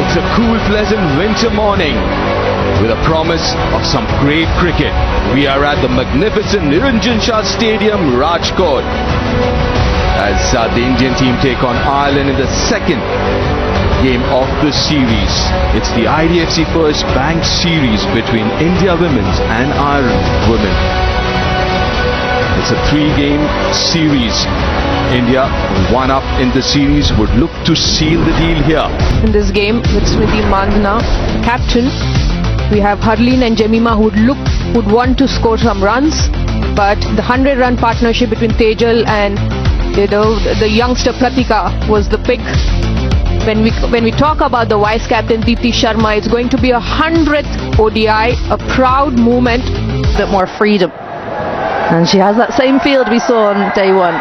It's a cool, pleasant winter morning with a promise of some great cricket. We are at the magnificent Niranjan Shah Stadium, Rajkot, as the Indian team take on Ireland in the second game of the series. It's the IDFC First Bank Series between India Women's and Ireland Women. It's a 3-game series. India, one up in the series, would look to seal the deal here. In this game with Smriti Mandhana, captain, we have Harleen and Jemima who would want to score some runs, but the 100-run partnership between Tejal and the youngster Pratika was the pick. When we talk about the vice captain Deepti Sharma, it's going to be a 100th ODI, a proud moment. A bit more freedom, and she has that same field we saw on day one.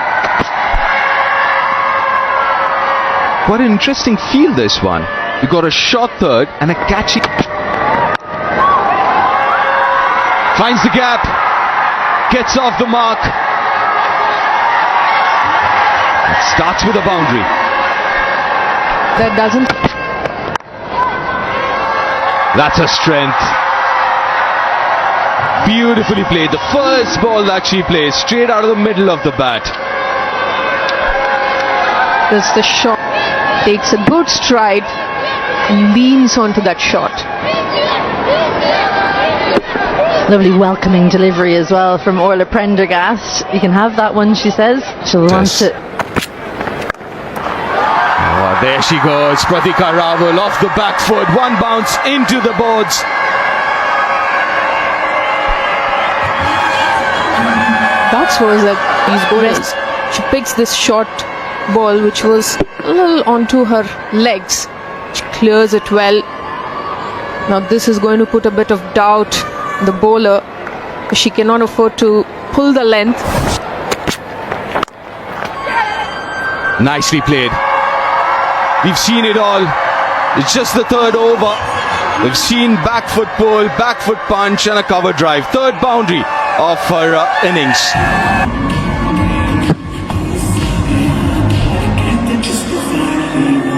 What an interesting field this one. You got a short third and a catchy. Finds the gap, gets off the mark. It starts with a boundary. That doesn't. That's a strength. Beautifully played. The first ball that she plays straight out of the middle of the bat. There's the shot. Takes a good stride and leans onto that shot. Lovely welcoming delivery as well from Orla Prendergast. You can have that one, she says. She'll want to. Oh, there she goes. Pratika Rawal off the back foot. One bounce into the boards. That's was that these bowlers. She picks this short ball which was a little onto her legs. She clears it well. Now this is going to put a bit of doubt in the bowler. She cannot afford to pull the length. Nicely played. We've seen it all. It's just the third over. We've seen back foot pull, back foot punch and a cover drive. Third boundary of her innings.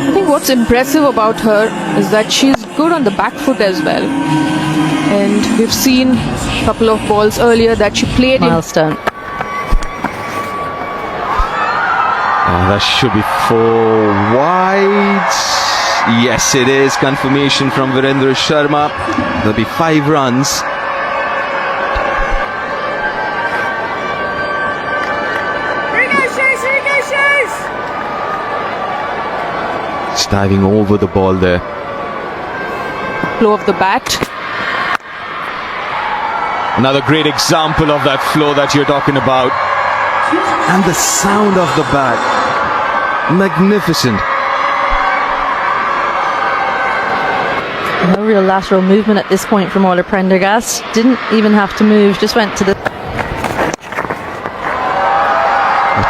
I think what's impressive about her is that she's good on the back foot as well. And we've seen a couple of balls earlier that she played Milestone. That should be 4 wide. Yes, it is. Confirmation from Virendra Sharma. There'll be 5 runs. It's diving over the ball there. flow of the bat. Another great example of that flow that you're talking about. And the sound of the bat. Magnificent. No real lateral movement at this point from Orla Prendergast. Didn't even have to move, just went to the...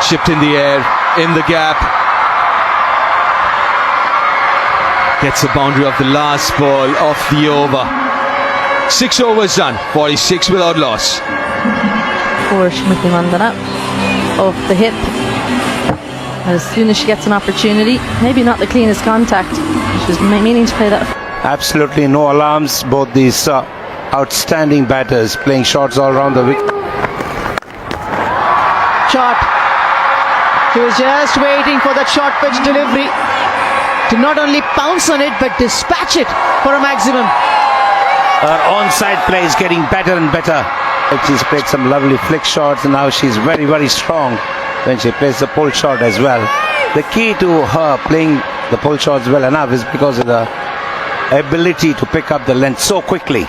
Chipped in the air, in the gap. Gets the boundary of the last ball off the over. 6 overs done, 46 without loss. For Smriti Mandhana, off the hip. As soon as she gets an opportunity, maybe not the cleanest contact. She was meaning to play that. Absolutely no alarms. Both these outstanding batters playing shots all around the wicket. Shot. She was just waiting for that short pitch delivery to not only pounce on it but dispatch it for a maximum. Her onside play is getting better and better. She's played some lovely flick shots and now she's very, very strong when she plays the pull shot as well. The key to her playing the pull shots well enough is because of the ability to pick up the length so quickly.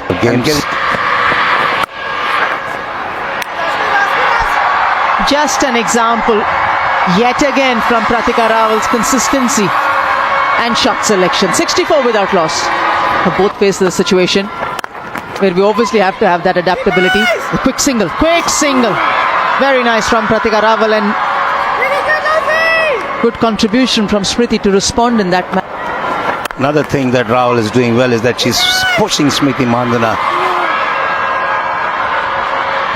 Just an example yet again from Pratika Rawal's consistency and shot selection. 64 without loss. Both face the situation where we obviously have to have that adaptability. The quick single. Very nice from Pratika Rawal and good contribution from Smriti to respond in that match. Another thing that Rawal is doing well is that she's pushing Smriti Mandhana.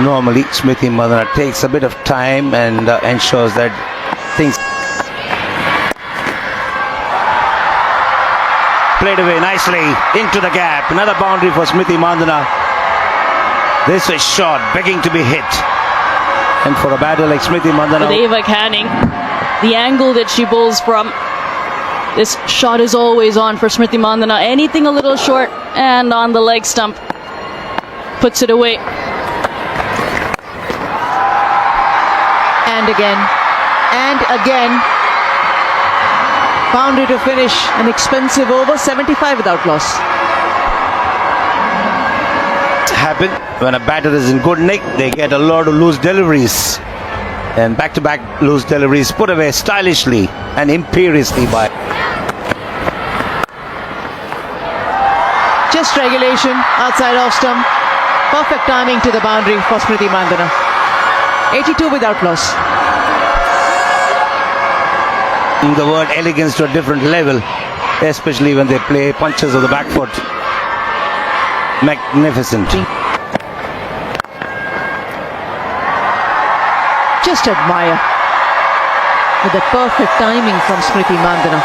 Normally, Smriti Mandhana takes a bit of time and ensures that things... played away nicely into the gap. Another boundary for Smriti Mandhana. This is shot begging to be hit. And for a batter like Smriti Mandhana, With Ava Canning, the angle that she bowls from, this shot is always on for Smriti Mandhana. Anything a little short and on the leg stump puts it away. And again. Boundary to finish an expensive over, 75 without loss. happen when a batter is in good nick. They get a lot of loose deliveries, and back-to-back loose deliveries put away stylishly and imperiously by. Just regulation outside off stump. Perfect timing to the boundary for Smriti Mandhana. 82 without loss. The word elegance to a different level, especially when they play punches of the back foot. Magnificent. Just admire with the perfect timing from Smriti Mandhana.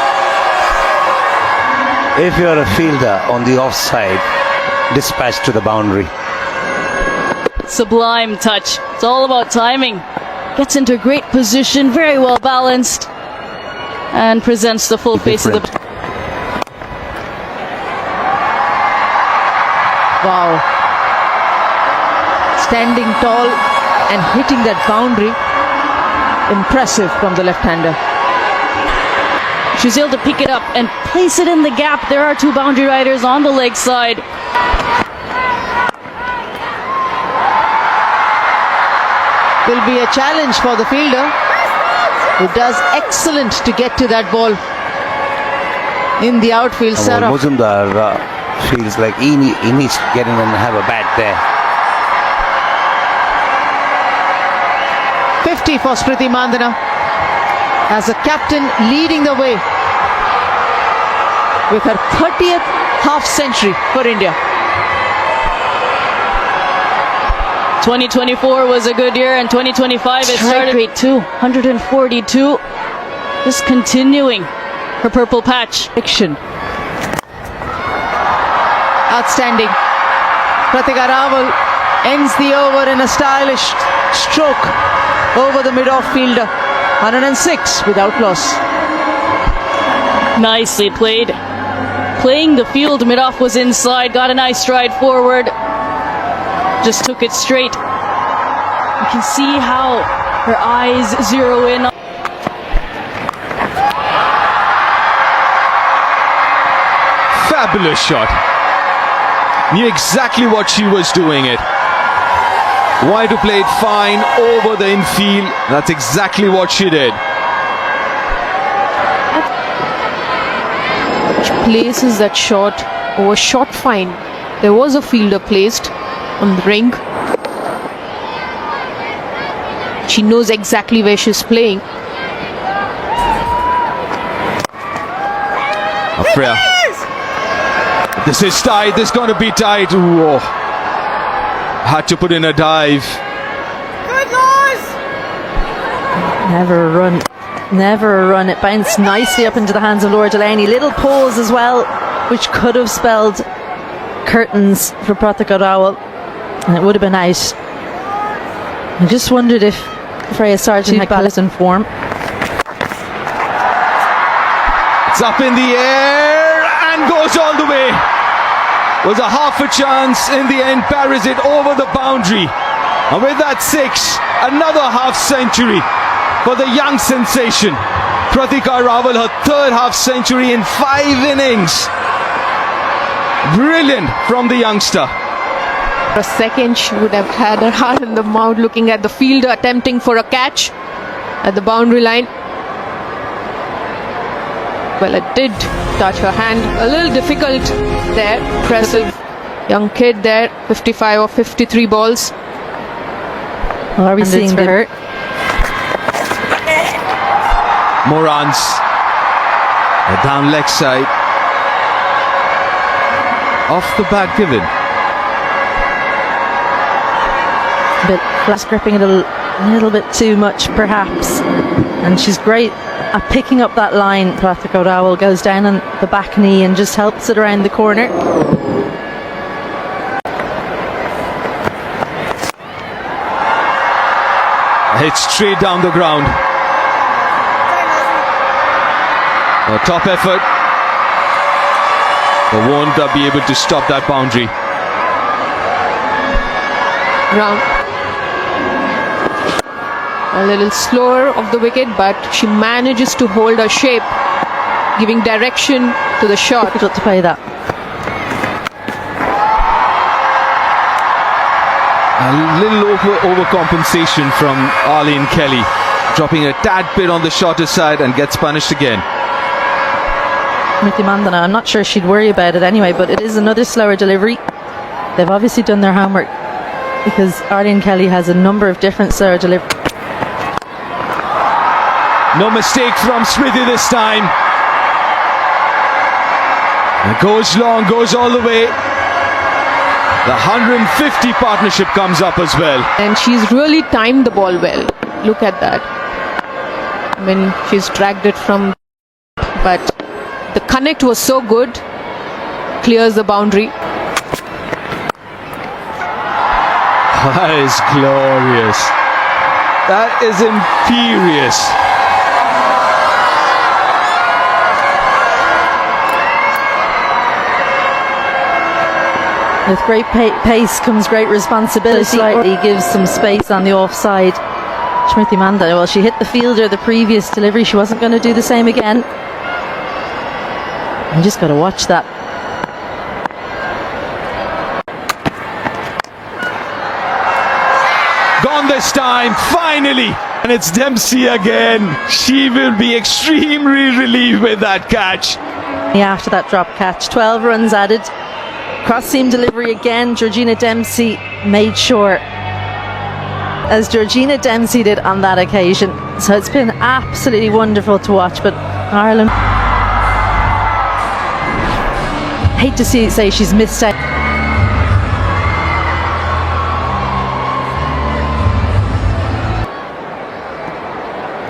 If you're a fielder on the offside, dispatch to the boundary. Sublime touch. It's all about timing. Gets into great position, very well balanced, and presents the full face of the... Wow. Standing tall and hitting that boundary. Impressive from the left-hander. She's able to pick it up and place it in the gap. There are two boundary riders on the leg side. Will be a challenge for the fielder, who does excellent to get to that ball in the outfield. Sarah. Muzumdar feels like he needs to get in and have a bat there. 50 for Smriti Mandhana as a captain leading the way with her 30th half century for India. 2024 was a good year, and 2025 it started great too. 142. Just continuing her purple patch. Action. Outstanding. Pratika Rawal ends the over in a stylish stroke over the mid-off fielder. 106 without loss. Nicely played. Playing the field, mid-off was inside, got a nice stride forward. Just took it straight. You can see how her eyes zero in. Fabulous shot. Knew exactly what she was doing it. Wanted to play it fine over the infield. That's exactly what she did. She places that shot over shot fine. There was a fielder placed on the ring. She knows exactly where she's playing. Freya. This is tight. This is going to be tight. Ooh, oh. Had to put in a dive. Never a run. It bounced nicely up into the hands of Laura Delaney. Little pause as well, which could have spelled curtains for Pratika Rawal, and it would have been out. I just wondered if Freya Sargent had balance in form. It's up in the air and goes all the way. Was a half a chance in the end. Parries it over the boundary, and with that 6, another half century for the young sensation Pratika Rawal, her third half century in 5 innings. Brilliant from the youngster. For a second, she would have had her heart in the mouth looking at the fielder attempting for a catch at the boundary line. Well, it did touch her hand. A little difficult there. Impressive young kid there. 55 or 53 balls. Well, are we seeing her? Morans, a down leg side. Off the bat given. But flash gripping it a little bit too much, perhaps. And she's great at picking up that line. Prathika Rawal goes down on the back knee and just helps it around the corner. Hit straight down the ground. A top effort, but won't be able to stop that boundary. Round. A little slower off the wicket, but she manages to hold her shape, giving direction to the shot. Difficult to play that. A little overcompensation from Arlene Kelly, dropping a tad bit on the shorter side and gets punished again. Smriti Mandana, I'm not sure she'd worry about it anyway, but it is another slower delivery. They've obviously done their homework because Arlene Kelly has a number of different slower deliveries. No mistake from Smriti this time. It goes long, goes all the way. The 150 partnership comes up as well. And she's really timed the ball well. Look at that. I mean, she's dragged it from, but the connect was so good. Clears the boundary. That is glorious. That is imperious. With great pace comes great responsibility. Slightly gives some space on the offside. Smriti Mandana, well, she hit the fielder the previous delivery. She wasn't going to do the same again. You just got to watch that. Gone this time, finally. And it's Dempsey again. She will be extremely relieved with that catch. After that drop catch, 12 runs added. Cross seam delivery again. Georgina Dempsey made sure, as Georgina Dempsey did on that occasion. So it's been absolutely wonderful to watch. But Ireland, hate to say she's missed out.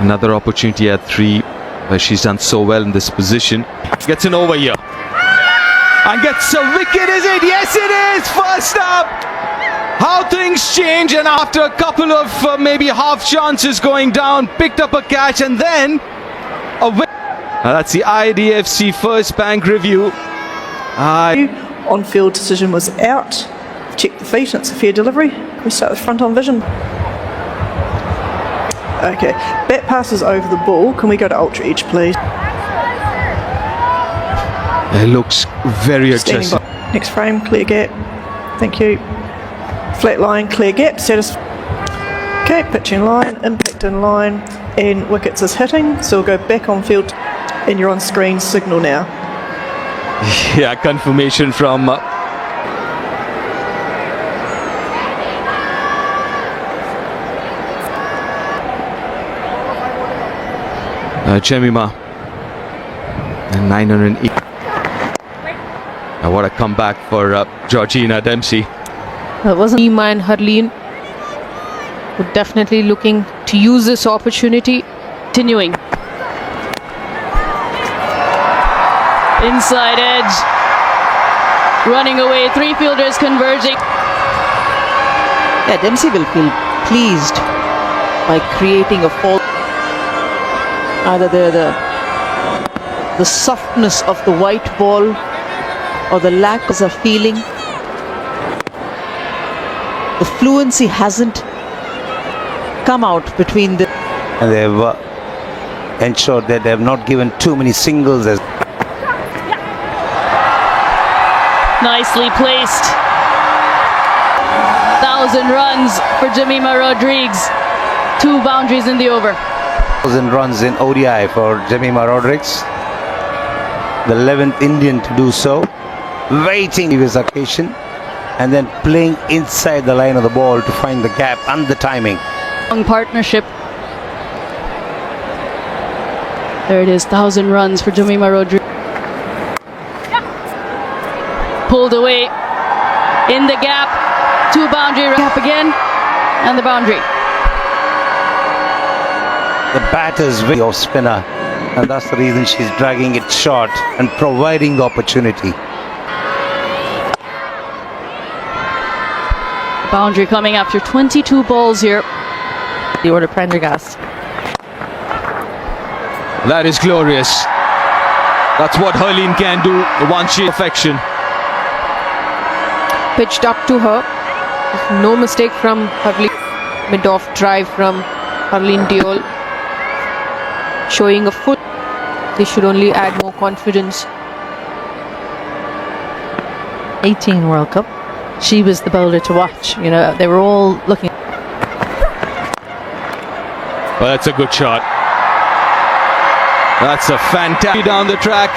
Another opportunity at 3 where she's done so well in this position. Gets an over here. And gets a wicket, is it? Yes, it is! First up! How things change, and after a couple of maybe half chances going down, picked up a catch and then a win. That's the IDFC first bank review. On-field decision was out. Check the feet, and it's a fair delivery. We start with front on vision. Okay, bat passes over the ball. Can we go to ultra edge, please? It looks very aggressive. Next frame, clear gap. Thank you. Flat line, clear gap. Okay, pitch in line, impact in line, and wickets is hitting. So we'll go back on field, and you're on screen signal now. Yeah, confirmation from Jemima. And 908. What a comeback for Georgina Dempsey. Well, it wasn't Nima and Harleen were definitely looking to use this opportunity. Continuing. Inside edge. Running away. 3 fielders converging. Yeah, Dempsey will feel pleased by creating a fall. Either the softness of the white ball or the lack of a feeling. The fluency hasn't come out between the... And they've ensured that they have not given too many singles. As Nicely placed. 1,000 runs for Jemima Rodrigues. 2 boundaries in the over. 1,000 runs in ODI for Jemima Rodrigues. The 11th Indian to do so. Waiting his occasion and then playing inside the line of the ball to find the gap and the timing. Long partnership. There it is, 1,000 runs for Jemima Rodrigues. Pulled away in the gap. 2 boundary gap again, and the boundary. The batter's way of spinner And that's the reason she's dragging it short and providing the opportunity. Boundary coming after 22 balls here. The order Prendergast. That is glorious. That's what Harleen can do once she perfection. Pitched up to her. No mistake from Harleen. Mid-off drive from Harleen Deol. Showing a foot. They should only add more confidence. 18 World Cup. She was the bowler to watch. You know, they were all looking. Well, that's a good shot. That's a fantastic down the track,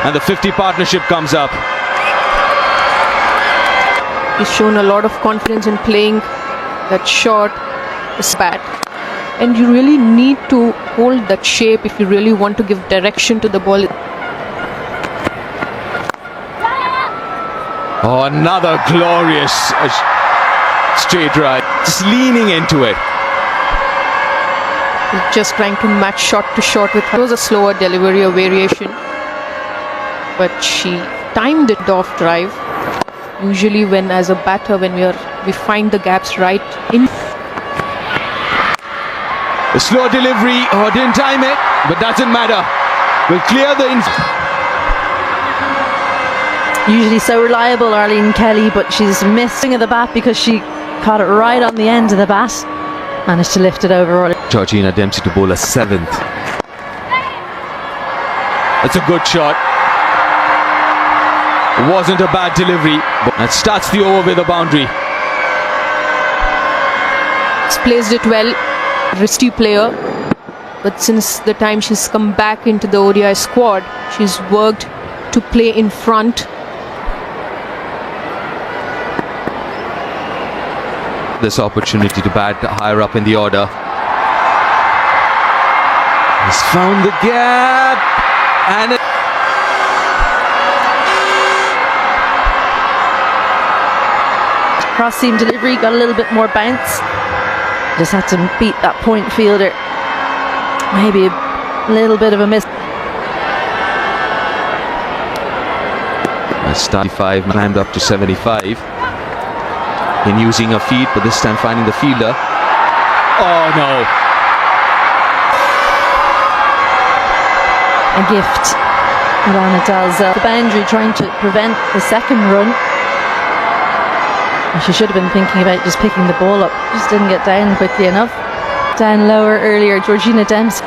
and the 50 partnership comes up. He's shown a lot of confidence in playing that shot, this bat. And you really need to hold that shape if you really want to give direction to the ball. Oh, another glorious straight right. Just leaning into it. He's just trying to match shot to shot with her. It was a slower delivery, a variation. But she timed it off drive. Usually when as a batter, when we find the gaps right in. The slow delivery, oh, didn't time it, but doesn't matter. We'll clear the Usually so reliable, Arlene Kelly, but she's missing at the bat because she caught it right on the end of the bat. Managed to lift it over. Georgina Dempsey to bowl a 7th. That's a good shot. It wasn't a bad delivery. That starts the over with a boundary. She's placed it well. Risky player. But since the time she's come back into the ODI squad, she's worked to play in front. This opportunity to bat higher up in the order. He's found the gap, and Cross seam delivery, got a little bit more bounce. Just had to beat that point fielder. Maybe a little bit of a miss. 75 climbed up to 75. In using her feet, but this time finding the fielder. Oh no! A gift. Alana Dalzell. The boundary trying to prevent the second run. And she should have been thinking about just picking the ball up. Just didn't get down quickly enough. Down lower earlier, Georgina Dempsey.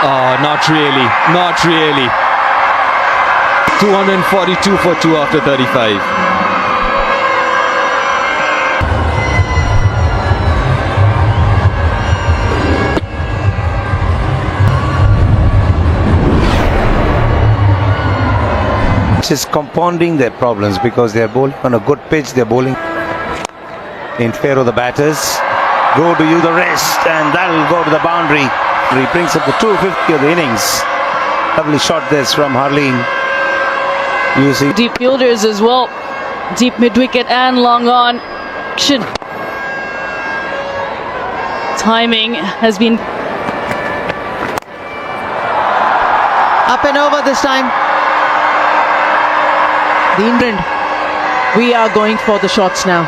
Oh, not really. Not really. 242 for 2 after 35. Is compounding their problems because they're bowling on a good pitch. They're bowling in favor of the batters. Go to you the rest, and that'll go to the boundary. He brings up the 250 of the innings. Lovely shot this from Harleen. Using Deep fielders as well. Deep mid-wicket and long on. Action. Timing has been Up and over this time. The England. We are going for the shots now.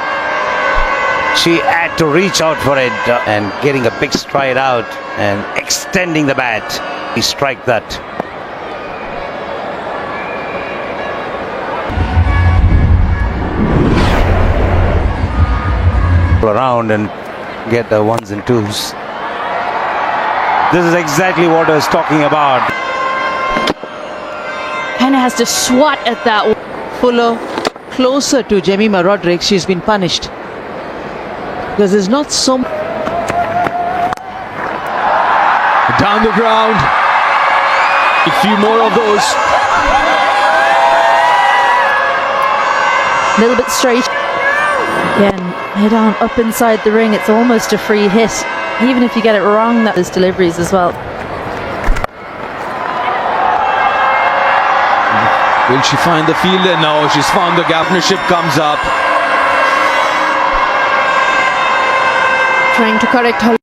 She had to reach out for it and getting a big stride out and extending the bat. He strike that. Around and get the ones and twos. This is exactly what I was talking about. Hannah has to swat at that. Fuller closer to Jemima Rodrigues. She's been punished because there's not so Down the ground. A few more of those. A little bit straight. Again, head on up inside the ring. It's almost a free hit. Even if you get it wrong, that is deliveries as well. Will she find the fielder? No, she's found the gap. Partnership comes up. Trying to correct her